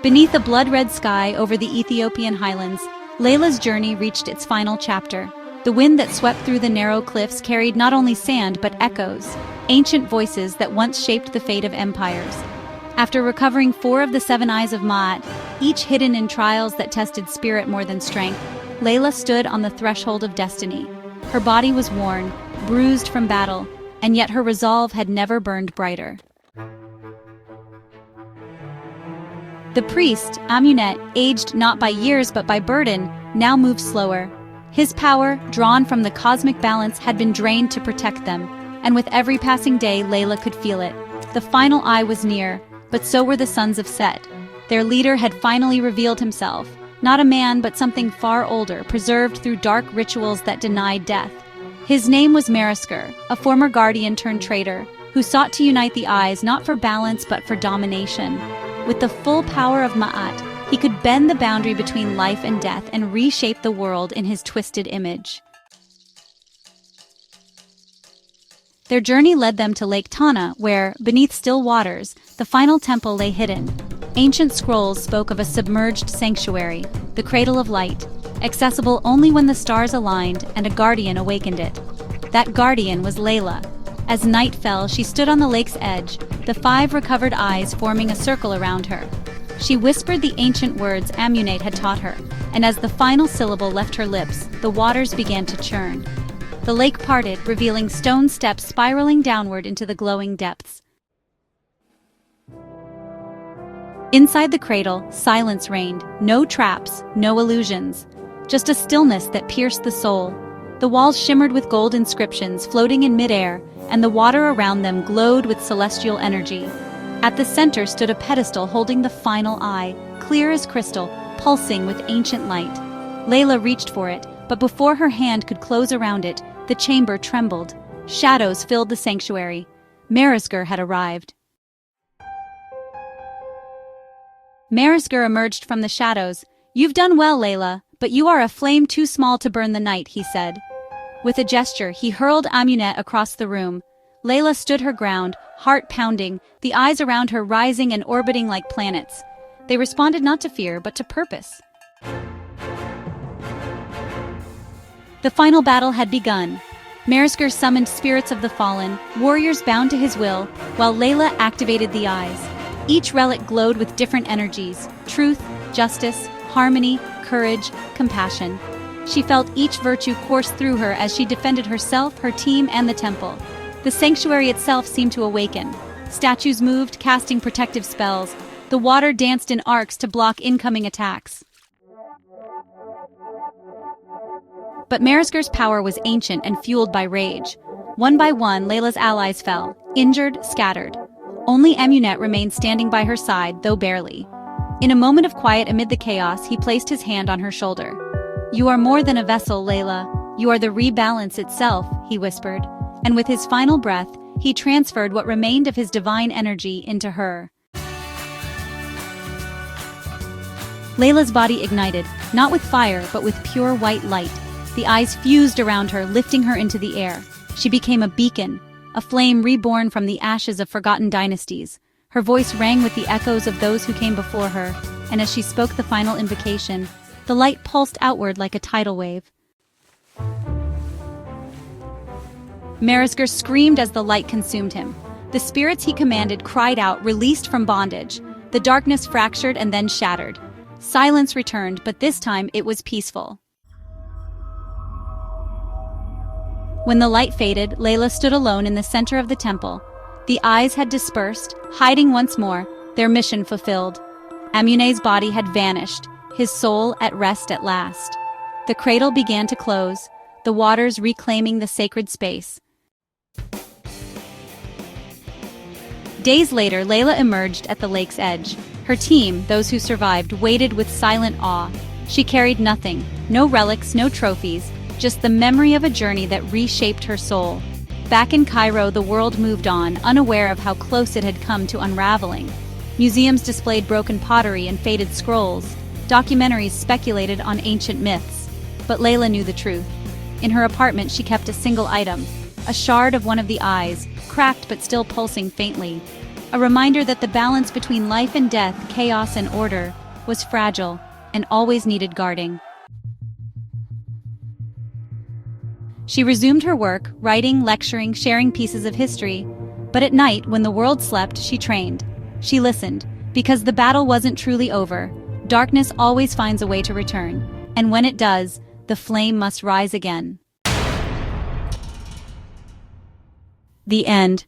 Beneath a blood-red sky over the Ethiopian highlands, Layla's journey reached its final chapter. The wind that swept through the narrow cliffs carried not only sand but echoes, ancient voices that once shaped the fate of empires. After recovering 4 of the 7 eyes of Ma'at, each hidden in trials that tested spirit more than strength, Layla stood on the threshold of destiny. Her body was worn, bruised from battle, and yet her resolve had never burned brighter. The priest, Amunet, aged not by years but by burden, now moved slower. His power, drawn from the cosmic balance, had been drained to protect them, and with every passing day Layla could feel it. The final eye was near, but so were the sons of Set. Their leader had finally revealed himself, not a man but something far older, preserved through dark rituals that denied death. His name was Marisker, a former guardian turned traitor, who sought to unite the eyes not for balance but for domination. With the full power of Ma'at, he could bend the boundary between life and death and reshape the world in his twisted image. Their journey led them to Lake Tana, where, beneath still waters, the final temple lay hidden. Ancient scrolls spoke of a submerged sanctuary, the cradle of light, accessible only when the stars aligned and a guardian awakened it. That guardian was Layla. As night fell, she stood on the lake's edge, the 5 recovered eyes forming a circle around her. She whispered the ancient words Amunet had taught her, and as the final syllable left her lips, the waters began to churn. The lake parted, revealing stone steps spiraling downward into the glowing depths. Inside the cradle, silence reigned, no traps, no illusions, just a stillness that pierced the soul. The walls shimmered with gold inscriptions floating in midair, and the water around them glowed with celestial energy. At the center stood a pedestal holding the final eye, clear as crystal, pulsing with ancient light. Layla reached for it, but before her hand could close around it, the chamber trembled. Shadows filled the sanctuary. Marisker had arrived. Marisker emerged from the shadows. "You've done well, Layla, but you are a flame too small to burn the night," he said. With a gesture, he hurled Amunet across the room. Layla stood her ground, heart pounding, the eyes around her rising and orbiting like planets. They responded not to fear, but to purpose. The final battle had begun. Marisker summoned spirits of the fallen, warriors bound to his will, while Layla activated the eyes. Each relic glowed with different energies: truth, justice, harmony, courage, compassion. She felt each virtue course through her as she defended herself, her team, and the temple. The sanctuary itself seemed to awaken. Statues moved, casting protective spells. The water danced in arcs to block incoming attacks. But Marisker's power was ancient and fueled by rage. One by one, Layla's allies fell, injured, scattered. Only Amunet remained standing by her side, though barely. In a moment of quiet amid the chaos, he placed his hand on her shoulder. "You are more than a vessel, Layla. You are the rebalance itself," he whispered. And with his final breath, he transferred what remained of his divine energy into her. Layla's body ignited, not with fire, but with pure white light. The eyes fused around her, lifting her into the air. She became a beacon, a flame reborn from the ashes of forgotten dynasties. Her voice rang with the echoes of those who came before her, and as she spoke the final invocation, the light pulsed outward like a tidal wave. Marisker screamed as the light consumed him. The spirits he commanded cried out, released from bondage. The darkness fractured and then shattered. Silence returned, but this time it was peaceful. When the light faded, Layla stood alone in the center of the temple. The eyes had dispersed, hiding once more, their mission fulfilled. Amunet's body had vanished, his soul at rest at last. The cradle began to close, the waters reclaiming the sacred space. Days later, Layla emerged at the lake's edge. Her team, those who survived, waited with silent awe. She carried nothing, no relics, no trophies, just the memory of a journey that reshaped her soul. Back in Cairo, the world moved on, unaware of how close it had come to unraveling. Museums displayed broken pottery and faded scrolls. Documentaries speculated on ancient myths. But Layla knew the truth. In her apartment, she kept a single item, a shard of one of the eyes, cracked but still pulsing faintly. a reminder that the balance between life and death, chaos and order, was fragile and always needed guarding. She resumed her work, writing, lecturing, sharing pieces of history. But at night, when the world slept, she trained. She listened, because the battle wasn't truly over. Darkness always finds a way to return, and when it does, the flame must rise again. The end.